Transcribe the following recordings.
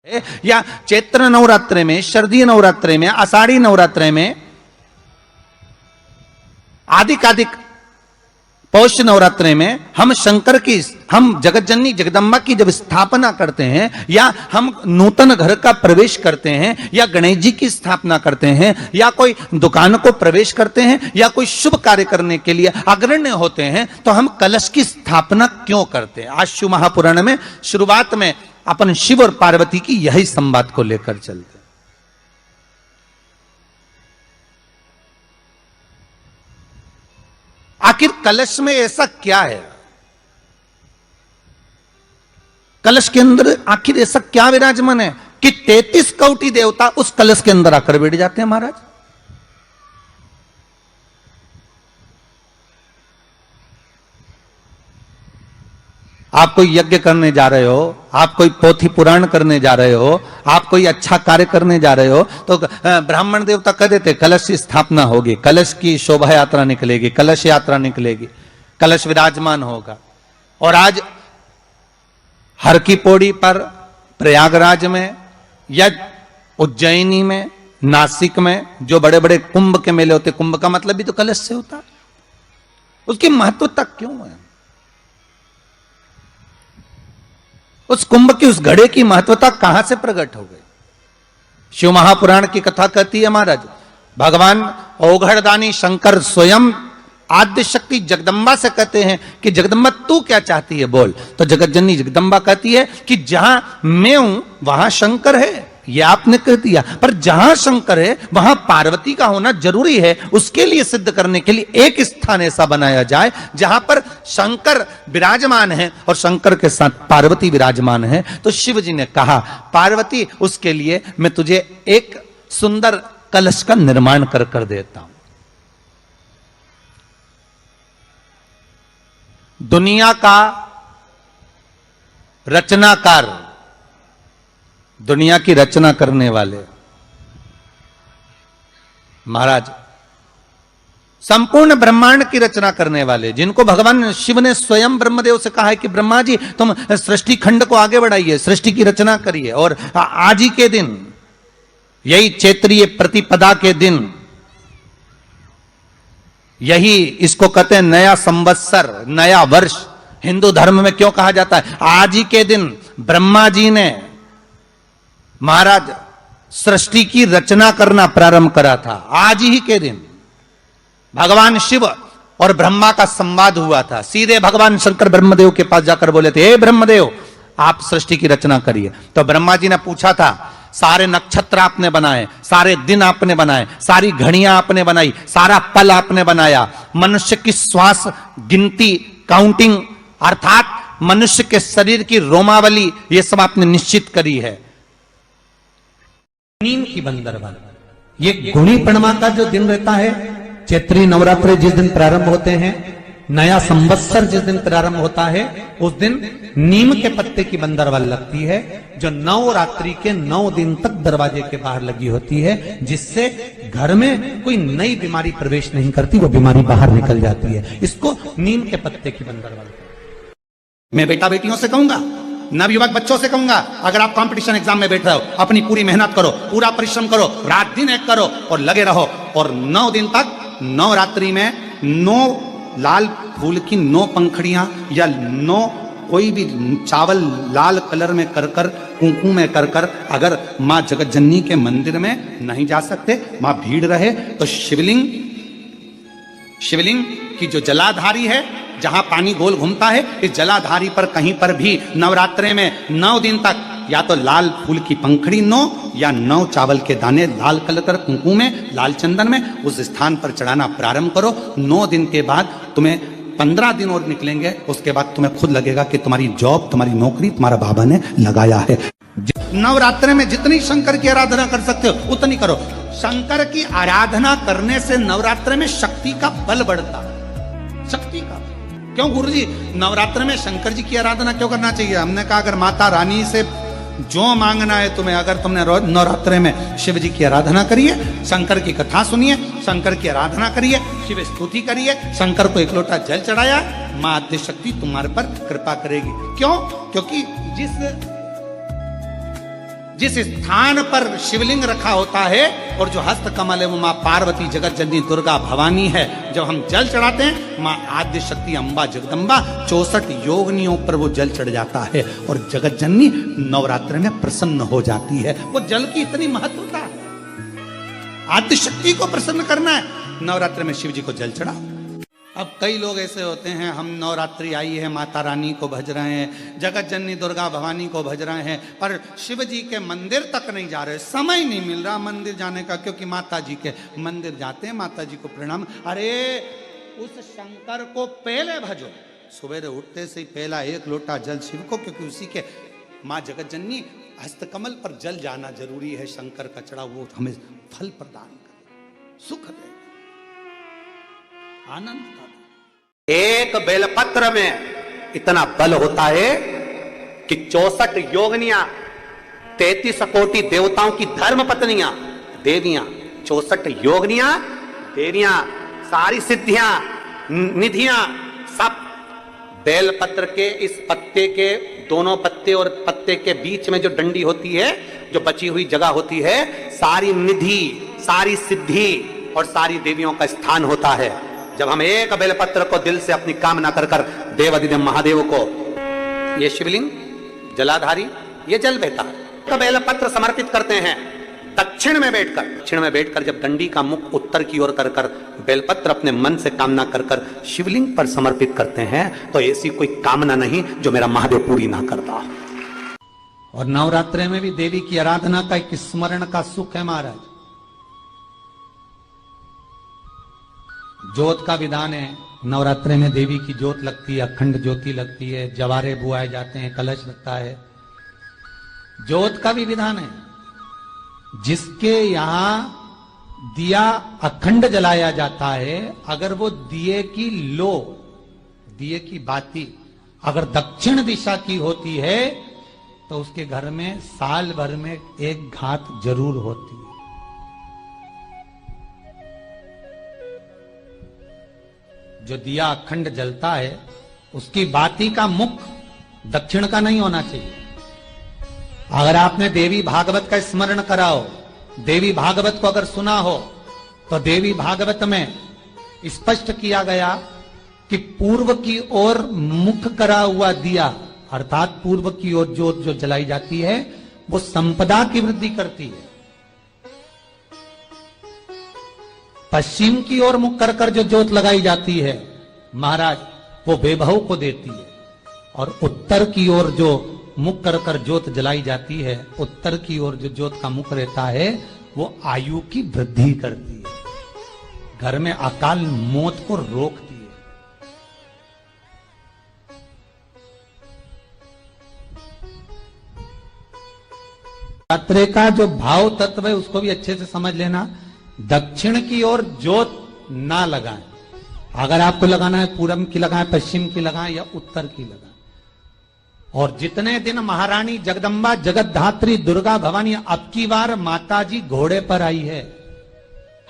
या चैत्र नवरात्रे में, शरदीय नवरात्रे में, आषाढ़ी नवरात्रे में, आदिकादिक पौष नवरात्रे में हम शंकर की, हम जगत जननी जगदम्बा की जब स्थापना करते हैं, या हम नूतन घर का प्रवेश करते हैं, या गणेश जी की स्थापना करते हैं, या कोई दुकान को प्रवेश करते हैं, या कोई शुभ कार्य करने के लिए अग्रण्य होते हैं, तो हम कलश की स्थापना क्यों करते हैं? आज शिव महापुराण में शुरुआत में अपन शिव और पार्वती की यही संवाद को लेकर चलते। आखिर कलश में ऐसा क्या है? कलश के अंदर आखिर ऐसा क्या विराजमान है कि 33 कोटि देवता उस कलश के अंदर आकर बैठ जाते हैं? महाराज, आप कोई यज्ञ करने जा रहे हो, आप कोई पोथी पुराण करने जा रहे हो, आप कोई अच्छा कार्य करने जा रहे हो, तो ब्राह्मण देवता कह देते कलश की स्थापना होगी, कलश की शोभा यात्रा निकलेगी, कलश यात्रा निकलेगी, कलश विराजमान होगा। और आज हर की पौड़ी पर, प्रयागराज में या उज्जैनी में, नासिक में जो बड़े बड़े कुंभ के मेले होते, कुंभ का मतलब भी तो कलश से होता, उसकी महत्वता क्यों है? उस कुंभ की, उस घड़े की महत्वता कहां से प्रकट हो गई? शिव महापुराण की कथा कहती है महाराज, भगवान औघड़दानी शंकर स्वयं आद्य शक्ति जगदम्बा से कहते हैं कि जगदम्बा तू क्या चाहती है बोल। तो जगत जननी जगदम्बा कहती है कि जहां मैं हूं वहां शंकर है। ये आपने कह दिया, पर जहां शंकर है वहां पार्वती का होना जरूरी है। उसके लिए सिद्ध करने के लिए एक स्थान ऐसा बनाया जाए जहां पर शंकर विराजमान है और शंकर के साथ पार्वती विराजमान है। तो शिव जी ने कहा, पार्वती उसके लिए मैं तुझे एक सुंदर कलश का निर्माण कर देता हूं। दुनिया का रचनाकार, दुनिया की रचना करने वाले महाराज, संपूर्ण ब्रह्मांड की रचना करने वाले, जिनको भगवान शिव ने स्वयं ब्रह्मदेव से कहा है कि ब्रह्मा जी तुम सृष्टि खंड को आगे बढ़ाइए, सृष्टि की रचना करिए। और आज ही के दिन, यही चैत्रीय प्रतिपदा के दिन, यही इसको कहते हैं नया संवत्सर, नया वर्ष। हिंदू धर्म में क्यों कहा जाता है? आज ही के दिन ब्रह्मा जी ने महाराज सृष्टि की रचना करना प्रारंभ करा था। आज ही के दिन भगवान शिव और ब्रह्मा का संवाद हुआ था। सीधे भगवान शंकर ब्रह्मदेव के पास जाकर बोले थे, हे ब्रह्मदेव आप सृष्टि की रचना करिए। तो ब्रह्मा जी ने पूछा था, सारे नक्षत्र आपने बनाए, सारे दिन आपने बनाए, सारी घड़ियां आपने बनाई, सारा पल आपने बनाया, मनुष्य की श्वास गिनती, काउंटिंग, अर्थात मनुष्य के शरीर की रोमावली, ये सब आपने निश्चित करी है। नीम की बंदरवन, ये गुणी पूर्णिमा का जो दिन रहता है, चैत्री नवरात्रि जिस दिन प्रारंभ होते हैं, नया संवत्सर जिस दिन प्रारंभ होता है, उस दिन नीम के पत्ते की बंदरवन लगती है, जो नवरात्रि के 9 दिन तक दरवाजे के बाहर लगी होती है, जिससे घर में कोई नई बीमारी प्रवेश नहीं करती, वो बीमारी बाहर निकल जाती है। इसको नीम के पत्ते की बंदरवन। मैं बेटा बेटियों से कहूंगा, नवयुवक बच्चों से कहूंगा, अगर आप कंपटीशन एग्जाम में बैठ रहे हो, अपनी पूरी मेहनत करो, पूरा परिश्रम करो, रात दिन एक करो और लगे रहो। और 9 दिन तक नवरात्रि में 9 लाल फूल की 9 पंखड़ियां या 9 कोई भी चावल लाल कलर में कर कुंकू में कर अगर मां जगत जननी के मंदिर में नहीं जा सकते, मां भीड़ रहे, तो शिवलिंग की जो जलाधारी है, जहां पानी गोल घूमता है, इस जलाधारी पर कहीं पर भी नवरात्रे में 9 दिन तक या तो लाल फूल की पंखड़ी 9 या 9 चावल के दाने लाल कलर कर कुंकू में, लाल चंदन में उस स्थान पर चढ़ाना प्रारंभ करो। 9 दिन के बाद तुम्हें 15 दिन और निकलेंगे, उसके बाद तुम्हें खुद लगेगा कि तुम्हारी जॉब, तुम्हारी नौकरी तुम्हारा बाबा ने लगाया है। नवरात्रे में जितनी शंकर की आराधना कर सकते हो उतनी करो। शंकर की आराधना करने से नवरात्रे में शक्ति का बल बढ़ता है, शक्ति का। क्यों गुरुजी नवरात्र में शंकर जी की आराधना क्यों करना चाहिए? हमने कहा अगर माता रानी से जो मांगना है तुम्हें, अगर तुमने नवरात्रे में शिव जी की आराधना करिए, शंकर की कथा सुनिए, शंकर की आराधना करिए, शिव स्तुति करिए, शंकर को एक लोटा जल चढ़ाया, मां आद्य शक्ति तुम्हारे पर कृपा करेगी। क्यों? क्योंकि जिस स्थान पर शिवलिंग रखा होता है और जो हस्त कमल है वो माँ पार्वती जगत जननी दुर्गा भवानी है। जब हम जल चढ़ाते हैं माँ आद्य शक्ति अम्बा जगदम्बा 64 योगिनियों पर वो जल चढ़ जाता है और जगत जननी नवरात्र में प्रसन्न हो जाती है। वो जल की इतनी महत्वता है। आद्य शक्ति को प्रसन्न करना है, नवरात्र में शिव जी को जल चढ़ाओ। अब कई लोग ऐसे होते हैं, हम नवरात्रि आई है माता रानी को भज रहे हैं, जगत जननी दुर्गा भवानी को भज रहे हैं, पर शिव जी के मंदिर तक नहीं जा रहे, समय नहीं मिल रहा मंदिर जाने का, क्योंकि माता जी के मंदिर जाते हैं, माता जी को प्रणाम। अरे उस शंकर को पहले भजो, सवेरे उठते से ही पहला 1 लोटा जल शिव को, क्योंकि उसी के माँ जगत जननी हस्तकमल पर जल जाना जरूरी है। शंकर का चढ़ा वो हमें फल प्रदान करे, सुख दे, आनंद का। एक बेलपत्र में इतना बल होता है कि 64 योगिनियां, 33 कोटि देवताओं की धर्म पत्नियां, देवियां, 64 योगिनियां, देवियां, सारी सिद्धियां, निधियां, सब बेलपत्र के इस पत्ते के दोनों पत्ते और पत्ते के बीच में जो डंडी होती है, जो बची हुई जगह होती है, सारी निधि, सारी सिद्धि और सारी देवियों का स्थान होता है। जब हम एक बेलपत्र को दिल से अपनी कामना कर कर देवाधिदेव महादेव को, ये शिवलिंग जलाधारी, ये जल बहता है, बेलपत्र समर्पित करते हैं दक्षिण में बैठकर जब डंडी का मुख उत्तर की ओर कर कर बेलपत्र अपने मन से कामना कर कर शिवलिंग पर समर्पित करते हैं, तो ऐसी कोई कामना नहीं जो मेरा महादेव पूरी ना करता। और नवरात्रि में भी देवी की आराधना का एक स्मरण का सुख है महाराज। ज्योत का विधान है, नवरात्रि में देवी की ज्योत लगती है, अखंड ज्योति लगती है, जवारे बुआए जाते हैं, कलश लगता है। ज्योत का भी विधान है, जिसके यहां दिया अखंड जलाया जाता है, अगर वो दिए की लो, दिए की बाती अगर दक्षिण दिशा की होती है तो उसके घर में साल भर में एक घात जरूर होती है। जो दिया अखंड जलता है उसकी बाती का मुख दक्षिण का नहीं होना चाहिए। अगर आपने देवी भागवत का स्मरण कराओ, देवी भागवत को अगर सुना हो, तो देवी भागवत में स्पष्ट किया गया कि पूर्व की ओर मुख करा हुआ दिया, अर्थात पूर्व की ओर ज्योत जो जलाई जाती है वो संपदा की वृद्धि करती है। पश्चिम की ओर मुख कर कर जो ज्योत लगाई जाती है महाराज, वो वैभव को देती है। और उत्तर की ओर जो मुख कर कर ज्योत जलाई जाती है, उत्तर की ओर जो ज्योत का मुख रहता है वो आयु की वृद्धि करती है, घर में अकाल मौत को रोकती है। नवरात्रि का जो भाव तत्व है उसको भी अच्छे से समझ लेना। दक्षिण की ओर ज्योत ना लगाएं, अगर आपको लगाना है पूरब की लगाएं, पश्चिम की लगाएं या उत्तर की लगाएं। और जितने दिन महारानी जगदम्बा जगतधात्री दुर्गा भवानी, अब की बार माताजी घोड़े पर आई है,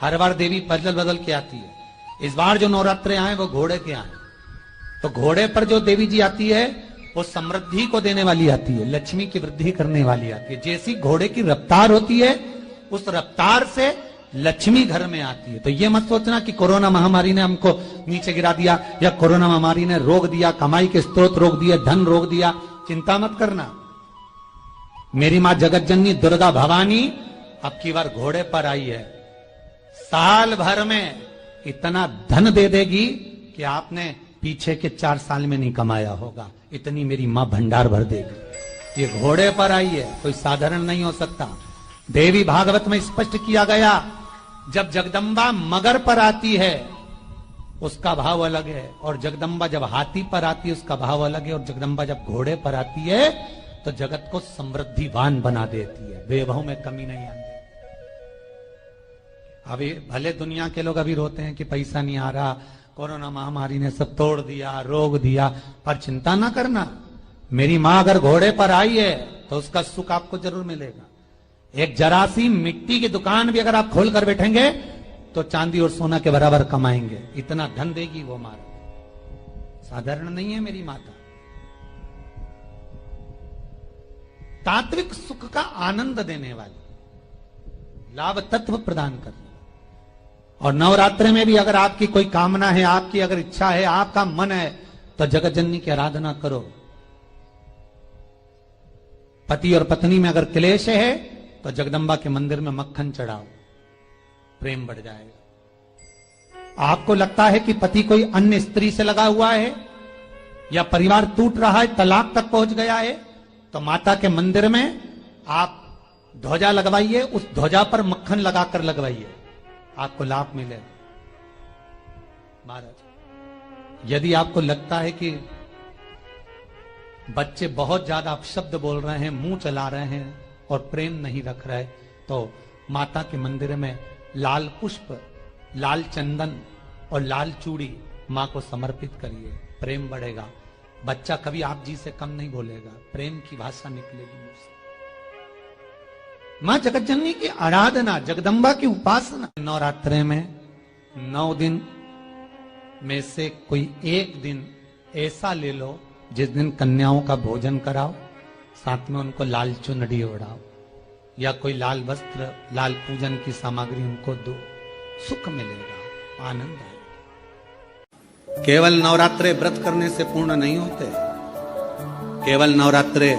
हर बार देवी बदल बदल के आती है, इस बार जो नवरात्रे आए वो घोड़े के आए। तो घोड़े पर जो देवी जी आती है वो समृद्धि को देने वाली आती है, लक्ष्मी की वृद्धि करने वाली आती है। जैसी घोड़े की रफ्तार होती है उस रफ्तार से लक्ष्मी घर में आती है। तो ये मत सोचना कि कोरोना महामारी ने हमको नीचे गिरा दिया या कोरोना महामारी ने रोक दिया, कमाई के स्रोत रोक दिए, धन रोक दिया, चिंता मत करना। मेरी मां जगत जननी दुर्गा भवानी अब की बार घोड़े पर आई है, साल भर में इतना धन दे देगी कि आपने पीछे के 4 साल में नहीं कमाया होगा, इतनी मेरी मां भंडार भर देगी। ये घोड़े पर आई है, कोई साधारण नहीं हो सकता। देवी भागवत में स्पष्ट किया गया, जब जगदम्बा मगर पर आती है उसका भाव अलग है, और जगदम्बा जब हाथी पर आती है उसका भाव अलग है, और जगदम्बा जब घोड़े पर आती है तो जगत को समृद्धिवान बना देती है, वैभव में कमी नहीं आती। अभी भले दुनिया के लोग अभी रोते हैं कि पैसा नहीं आ रहा, कोरोना महामारी ने सब तोड़ दिया, रोक दिया, पर चिंता ना करना, मेरी मां अगर घोड़े पर आई है तो उसका सुख आपको जरूर मिलेगा। एक जरा सी मिट्टी की दुकान भी अगर आप खोल कर बैठेंगे तो चांदी और सोना के बराबर कमाएंगे, इतना धन देगी वो मारा, साधारण नहीं है मेरी माता। तात्विक सुख का आनंद देने वाली, लाभ तत्व प्रदान करने। और नवरात्रि में भी अगर आपकी कोई कामना है, आपकी अगर इच्छा है, आपका मन है, तो जगत जननी की आराधना करो। पति और पत्नी में अगर क्लेश है तो जगदम्बा के मंदिर में मक्खन चढ़ाओ, प्रेम बढ़ जाएगा। आपको लगता है कि पति कोई अन्य स्त्री से लगा हुआ है या परिवार टूट रहा है, तलाक तक पहुंच गया है, तो माता के मंदिर में आप ध्वजा लगवाइए, उस ध्वजा पर मक्खन लगाकर लगवाइए, आपको लाभ मिलेगा। महाराज, यदि आपको लगता है कि बच्चे बहुत ज्यादा अपशब्द बोल रहे हैं, मुंह चला रहे हैं और प्रेम नहीं रख रहे, तो माता के मंदिर में लाल पुष्प, लाल चंदन और लाल चूड़ी मां को समर्पित करिए, प्रेम बढ़ेगा। बच्चा कभी आप जी से कम नहीं बोलेगा, प्रेम की भाषा निकलेगी मुंह से। मां जगतजननी की आराधना, जगदम्बा की उपासना। नवरात्रि में 9 दिन में से कोई एक दिन ऐसा ले लो जिस दिन कन्याओं का भोजन कराओ, साथ में उनको लाल चुनरी ओढ़ाओ या कोई लाल वस्त्र, लाल पूजन की सामग्री उनको दो, सुख मिलेगा, आनंद आएगा। केवल नवरात्रे व्रत करने से पूर्ण नहीं होते, केवल नवरात्रे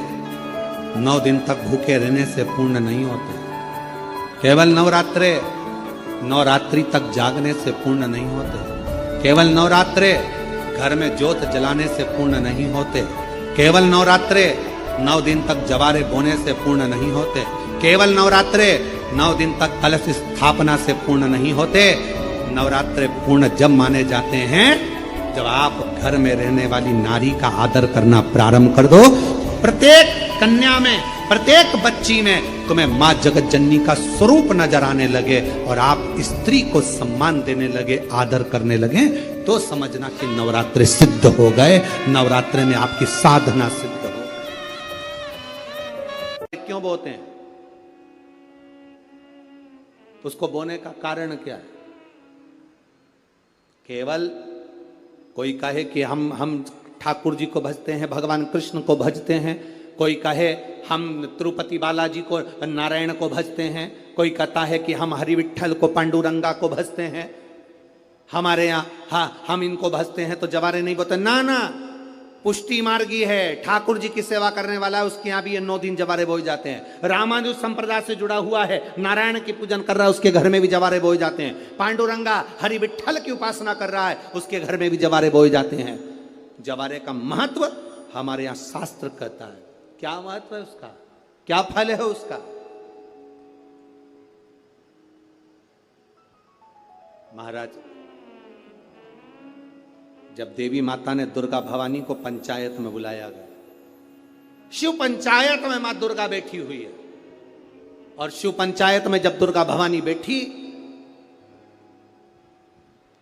9 दिन तक भूखे रहने से पूर्ण नहीं होते, केवल नवरात्रे नवरात्रि तक जागने से पूर्ण नहीं होते, केवल नवरात्रे घर में ज्योत जलाने से पूर्ण नहीं होते, केवल नवरात्रे 9 दिन तक जवारे बोने से पूर्ण नहीं होते, केवल नवरात्रे 9 दिन तक कलश स्थापना से पूर्ण नहीं होते। नवरात्रे पूर्ण जब माने जाते हैं जब आप घर में रहने वाली नारी का आदर करना प्रारंभ कर दो। प्रत्येक कन्या में, प्रत्येक बच्ची में तुम्हें मां जगत जननी का स्वरूप नजर आने लगे और आप स्त्री को सम्मान देने लगे, आदर करने लगे, तो समझना कि नवरात्रि सिद्ध हो गए, नवरात्रि में आपकी साधना सिद्ध हो गई। क्यों बोते हैं? उसको बोने का कारण क्या है? केवल कोई कहे कि हम ठाकुर जी को भजते हैं, भगवान कृष्ण को भजते हैं, कोई कहे हम तिरुपति बालाजी को, नारायण को भजते हैं, कोई कहता है कि हम हरि विठल को, पांडुरंगा को भजते हैं, हमारे यहाँ हाँ हम इनको भजते हैं तो जवारे नहीं बोते। ना ना, पुष्टि मार्गी है, ठाकुर जी की सेवा करने वाला है, उसके यहाँ भी ये 9 दिन जवारे बोए जाते हैं। रामानुज संप्रदाय से जुड़ा हुआ है, नारायण की पूजन कर रहा है, उसके घर में भी जवारे बोए जाते हैं। पांडुरंगा हरि विठल की उपासना कर रहा है, उसके घर में भी जवारे बोए जाते हैं। जवारे का महत्व हमारे यहाँ शास्त्र कहता है। क्या महत्व है उसका, क्या फल है उसका? महाराज, जब देवी माता ने दुर्गा भवानी को पंचायत में बुलाया गया, शिव पंचायत में मां दुर्गा बैठी हुई है, और शिव पंचायत में जब दुर्गा भवानी बैठी,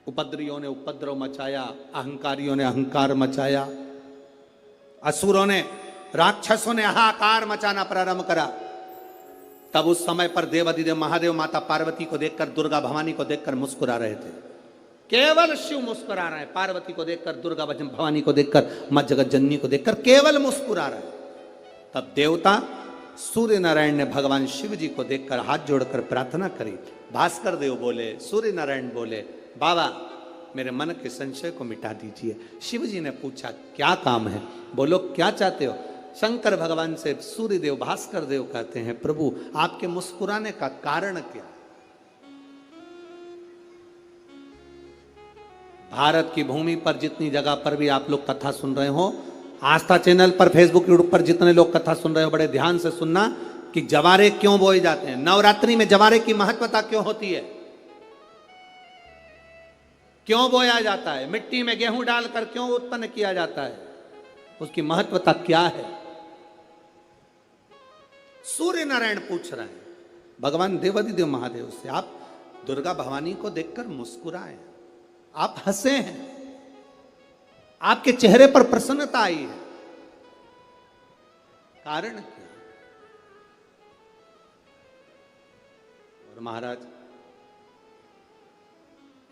उपद्रवियों ने उपद्रव मचाया, अहंकारियों ने अहंकार मचाया, असुरों ने, राक्षसों ने हाहाकार मचाना प्रारंभ करा। तब उस समय पर देवाधिदेव महादेव माता पार्वती को देखकर, दुर्गा भवानी को देखकर मुस्कुरा रहे थे। केवल शिव मुस्कुरा रहे हैं, पार्वती को देखकर, दुर्गा भवानी को देखकर, मां जगत जननी को देखकर केवल मुस्कुरा रहे हैं। तब देवता सूर्य नारायण ने भगवान शिव जी को देखकर हाथ जोड़कर प्रार्थना करी। भास्कर देव बोले, सूर्य नारायण बोले, बाबा मेरे मन के संशय को मिटा दीजिए। शिव जी ने पूछा क्या काम है? बोलो क्या चाहते हो? शंकर भगवान से सूर्य देव, भास्कर देव कहते हैं, प्रभु आपके मुस्कुराने का कारण क्या? भारत की भूमि पर जितनी जगह पर भी आप लोग कथा सुन रहे हो, आस्था चैनल पर, फेसबुक, यूट्यूब पर जितने लोग कथा सुन रहे हो, बड़े ध्यान से सुनना कि जवारे क्यों बोए जाते हैं। नवरात्रि में जवारे की महत्वता क्यों होती है, क्यों बोया जाता है, मिट्टी में गेहूं डालकर क्यों उत्पन्न किया जाता है, उसकी महत्वता क्या है? सूर्य नारायण पूछ रहे हैं भगवान देवाधिदेव महादेव से, आप दुर्गा भवानी को देखकर मुस्कुराए, आप हंसे हैं, आपके चेहरे पर प्रसन्नता आई है, कारण क्या? और महाराज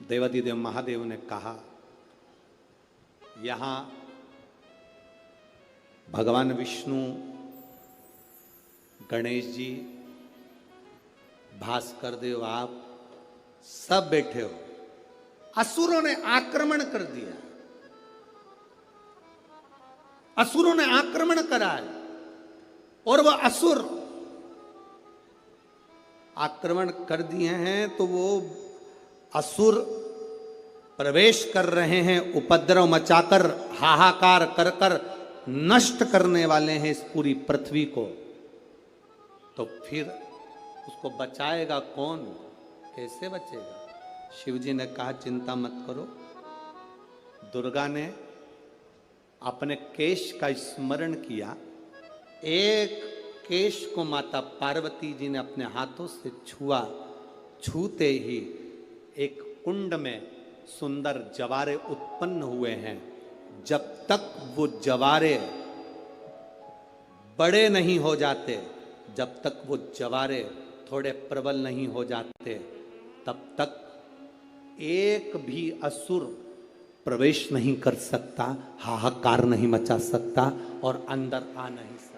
देवाधिदेव महादेव ने कहा, यहां भगवान विष्णु गणेश जी, भास्कर देव, आप सब बैठे हो। असुरों ने आक्रमण कर दिया, असुरों ने आक्रमण करा है और वह असुर आक्रमण कर दिए हैं तो वो असुर प्रवेश कर रहे हैं, उपद्रव मचाकर, हाहाकार कर कर नष्ट करने वाले हैं इस पूरी पृथ्वी को। तो फिर उसको बचाएगा कौन, कैसे बचेगा? शिव जी ने कहा चिंता मत करो। दुर्गा ने अपने केश का स्मरण किया, एक केश को माता पार्वती जी ने अपने हाथों से छुआ, छूते ही एक कुंड में सुंदर जवारे उत्पन्न हुए हैं। जब तक वो जवारे बड़े नहीं हो जाते, जब तक वो जवारे थोड़े प्रबल नहीं हो जाते, तब तक एक भी असुर प्रवेश नहीं कर सकता, हाहाकार नहीं मचा सकता और अंदर आ नहीं सकता।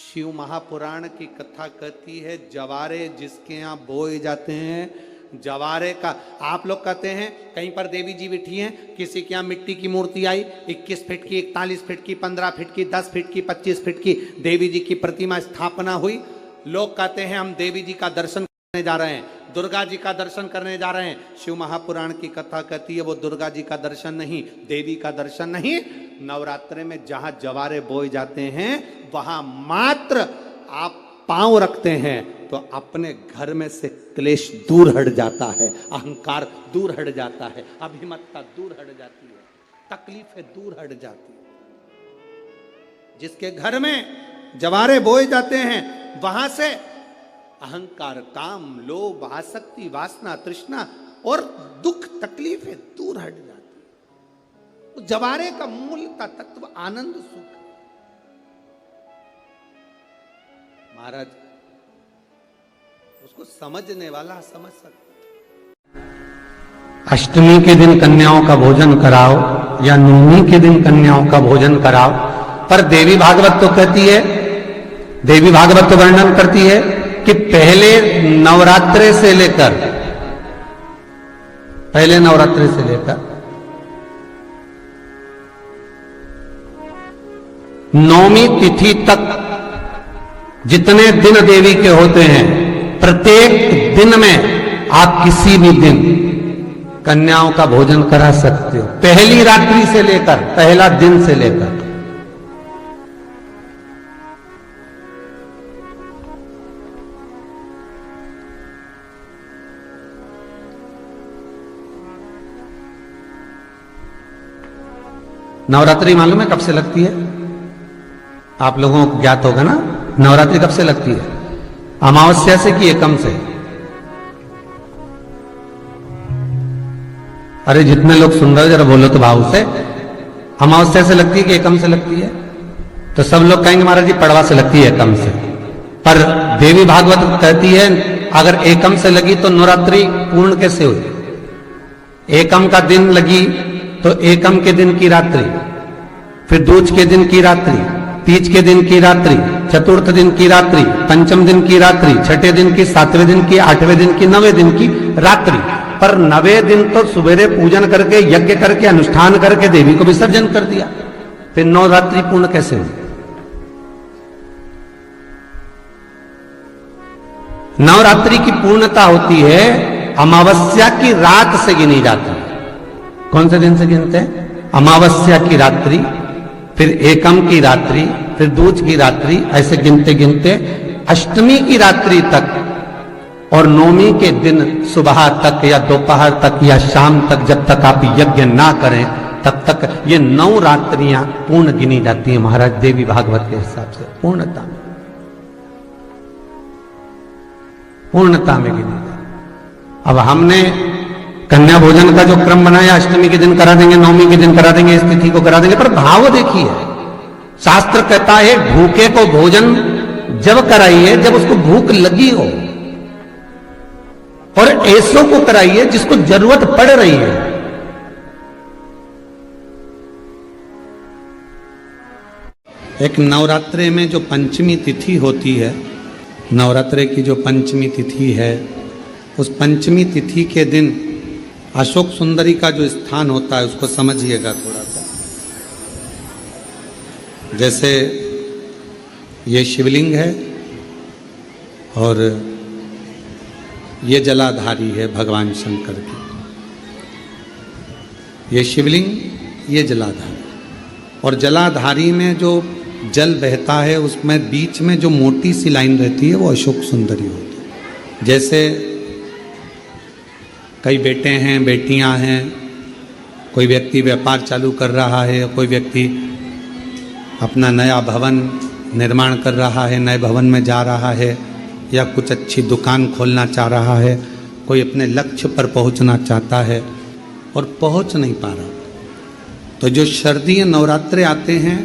शिव महापुराण की कथा कहती है, जवारे जिसके यहाँ बोए जाते हैं, जवारे का, आप लोग कहते हैं कहीं पर देवी जी बैठी हैं, किसी के यहाँ मिट्टी की मूर्ति आई, 21 फीट की, 41 फीट की, 15 फीट की, 10 फीट की, 25 फीट की देवी जी की प्रतिमा स्थापना हुई। लोग कहते हैं हम देवी जी का दर्शन करने जा रहे हैं, दुर्गा जी का दर्शन करने जा रहे हैं। शिव महापुराण की कथा कहती है वो दुर्गा जी का दर्शन नहीं, देवी का दर्शन नहीं। नवरात्रे में जहां जवारे बोए जाते हैं वहां मात्र आप पांव रखते हैं तो अपने घर में से क्लेश दूर हट जाता है, अहंकार दूर हट जाता है, अभिमतता दूर हट जाती है, तकलीफें दूर हट जाती है। जिसके घर में जवारे बोए जाते हैं वहां से अहंकार, काम, लोभ, आसक्ति, वासना, तृष्णा और दुख, तकलीफें दूर हट जाती है। तो जवारे का मूल का तत्व आनंद, सुख। महाराज उसको समझने वाला समझ सकता। अष्टमी के दिन कन्याओं का भोजन कराओ या नवमी के दिन कन्याओं का भोजन कराओ, पर देवी भागवत तो कहती है, देवी भागवत तो वर्णन करती है कि पहले नवरात्रे से लेकर नौमी तिथि तक जितने दिन देवी के होते हैं, प्रत्येक दिन में आप किसी भी दिन कन्याओं का भोजन करा सकते हो, पहली रात्रि से लेकर, पहला दिन से लेकर। नवरात्रि मालूम है कब से लगती है? आप लोगों को ज्ञात होगा ना, नवरात्रि कब से लगती है? अमावस्या से कि एकम से? अरे जितने लोग सुन रहे हो जरा बोलो तो भाव से। अमावस्या से लगती है कि एकम से लगती है? तो सब लोग कहेंगे महाराज जी पड़वा से लगती है, एकम से। पर देवी भागवत कहती है अगर एकम से लगी तो नवरात्रि पूर्ण कैसे हुई? एकम का दिन लगी तो एकम के दिन की रात्रि, फिर दूज के दिन की रात्रि, तीज के दिन की रात्रि, चतुर्थ दिन की रात्रि, पंचम दिन की रात्रि, छठे दिन की, सातवें दिन की, आठवें दिन की, नवें दिन की रात्रि। पर नवे दिन तो सुबेरे पूजन करके, यज्ञ करके, अनुष्ठान करके देवी को विसर्जन कर दिया, फिर नवरात्रि पूर्ण कैसे हुई? नवरात्रि की पूर्णता होती है अमावस्या की रात से गिनी जाती है। कौन से दिन से गिनते हैं? अमावस्या की रात्रि, फिर एकम की रात्रि, फिर दूज की रात्रि, ऐसे गिनते गिनते अष्टमी की रात्रि तक और नौमी के दिन सुबह तक या दोपहर तक या शाम तक, जब तक आप यज्ञ ना करें तब तक ये 9 रात्रियां पूर्ण गिनी जाती हैं महाराज देवी भागवत के हिसाब से, पूर्णता में, पूर्णता में गिनी जाती। अब हमने कन्या भोजन का जो क्रम बनाया, अष्टमी के दिन करा देंगे, नवमी के दिन करा देंगे, इस तिथि को करा देंगे, पर भाव देखिए, शास्त्र कहता है भूखे को भोजन जब कराइए जब उसको भूख लगी हो, और ऐसों को कराइए जिसको जरूरत पड़ रही है। एक नवरात्रे में जो पंचमी तिथि होती है नवरात्रे की जो पंचमी तिथि है, उस पंचमी तिथि के दिन अशोक सुंदरी का जो स्थान होता है उसको समझिएगा थोड़ा सा। जैसे ये शिवलिंग है और ये जलाधारी है भगवान शंकर की। ये शिवलिंग, ये जलाधारी, और जलाधारी में जो जल बहता है उसमें बीच में जो मोटी सी लाइन रहती है वो अशोक सुंदरी होती है। जैसे कई बेटे हैं, बेटियां हैं, कोई व्यक्ति व्यापार चालू कर रहा है, कोई व्यक्ति अपना नया भवन निर्माण कर रहा है, नए भवन में जा रहा है, या कुछ अच्छी दुकान खोलना चाह रहा है, कोई अपने लक्ष्य पर पहुंचना चाहता है और पहुंच नहीं पा रहा। तो जो शारदीय नवरात्रे आते हैं,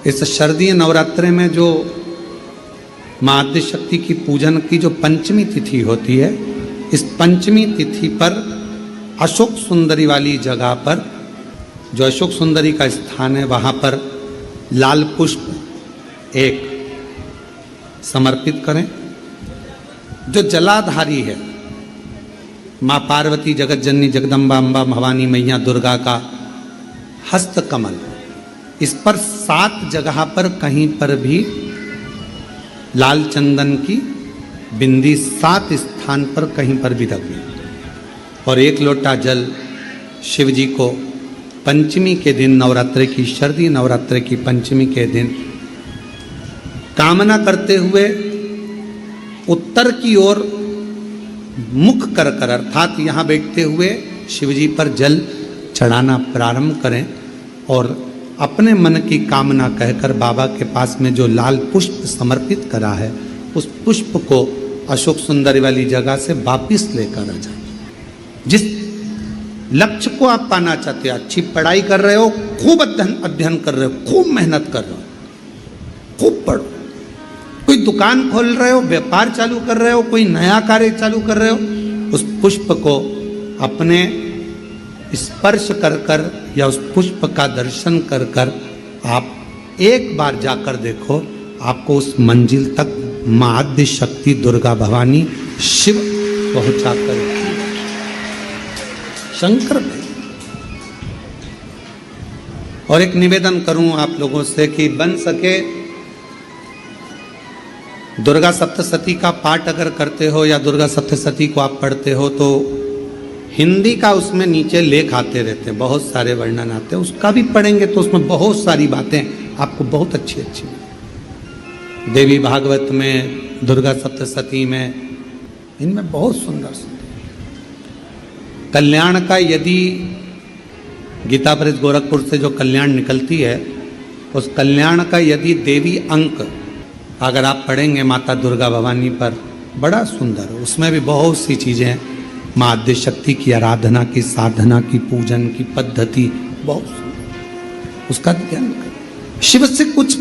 इस शारदीय नवरात्रे में जो मां आद्य शक्ति की पूजन की जो पंचमी तिथि होती है, इस पंचमी तिथि पर अशोक सुंदरी वाली जगह पर, जो अशोक सुंदरी का स्थान है, वहां पर लाल पुष्प एक समर्पित करें। जो जलाधारी है, मां पार्वती, जगत जननी, जगदम्बा, अम्बा, भवानी मैया, दुर्गा का हस्त कमल, इस पर 7 जगह पर कहीं पर भी लाल चंदन की बिंदी 7 स्थान पर कहीं पर भी रखी, और 1 लोटा जल शिव जी को पंचमी के दिन, नवरात्रि की, शारदीय नवरात्रि की पंचमी के दिन कामना करते हुए उत्तर की ओर मुख कर कर, अर्थात यहाँ बैठते हुए शिव जी पर जल चढ़ाना प्रारंभ करें और अपने मन की कामना कहकर बाबा के पास में जो लाल पुष्प समर्पित करा है, उस पुष्प को अशोक सुंदरी वाली जगह से वापिस लेकर आ जाए। जिस लक्ष्य को आप पाना चाहते हो, अच्छी पढ़ाई कर रहे हो, खूब अध्ययन कर रहे हो, खूब मेहनत कर रहे हो, खूब पढ़ो, कोई दुकान खोल रहे हो, व्यापार चालू कर रहे हो, कोई नया कार्य चालू कर रहे हो, उस पुष्प को अपने स्पर्श कर कर या उस पुष्प का दर्शन कर कर आप एक बार जाकर देखो, आपको उस मंजिल तक मां आद्य शक्ति, दुर्गा, भवानी, शिव पहुंचा कर शंकर भाई। और एक निवेदन करूं आप लोगों से कि बन सके दुर्गा सप्तशती का पाठ अगर करते हो या दुर्गा सप्तशती को आप पढ़ते हो तो हिंदी का उसमें नीचे लेख आते रहते हैं, बहुत सारे वर्णन आते हैं, उसका भी पढ़ेंगे तो उसमें बहुत सारी बातें आपको बहुत अच्छी अच्छी देवी भागवत में, दुर्गा सप्तशती में, इनमें बहुत सुंदर सुंदर कल्याण का, यदि गीता प्रेस गोरखपुर से जो कल्याण निकलती है, उस कल्याण का यदि देवी अंक अगर आप पढ़ेंगे माता दुर्गा भवानी पर, बड़ा सुंदर, उसमें भी बहुत सी चीज़ें, मां आद्य शक्ति की आराधना की, साधना की, पूजन की पद्धति बहुत सुंदर, उसका ध्यान करें। शिव से कुछ,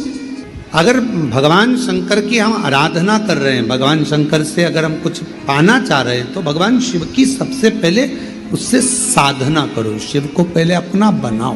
अगर भगवान शंकर की हम आराधना कर रहे हैं, भगवान शंकर से अगर हम कुछ पाना चाह रहे हैं, तो भगवान शिव की सबसे पहले उससे साधना करो, शिव को पहले अपना बनाओ।